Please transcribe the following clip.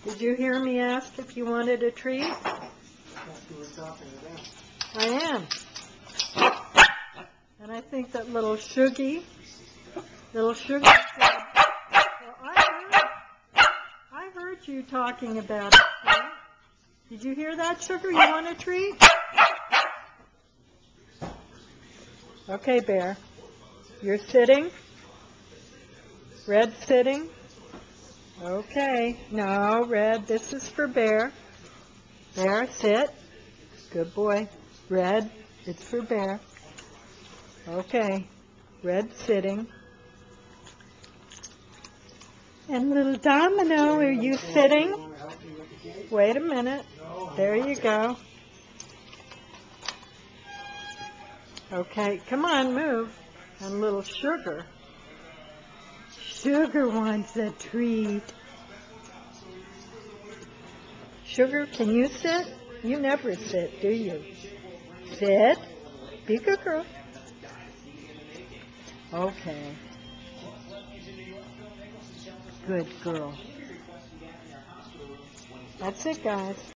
Did you hear me ask if you wanted a treat? I am. And I think that little Shuggy said, well, I heard you talking about it. Right? Did you hear that, Sugar? You want a treat? Okay, Bear. You're sitting? Red sitting? Okay. No, Red, this is for Bear. Bear, sit. Good boy. Red, it's for Bear. Okay. Red sitting. And little Domino, are you sitting? Wait a minute. There you go. Okay, come on, move. And little Sugar. Sugar wants a treat. Sugar, can you sit? You never sit, do you? Sit. Be a good girl. Okay. Good girl. That's it, guys.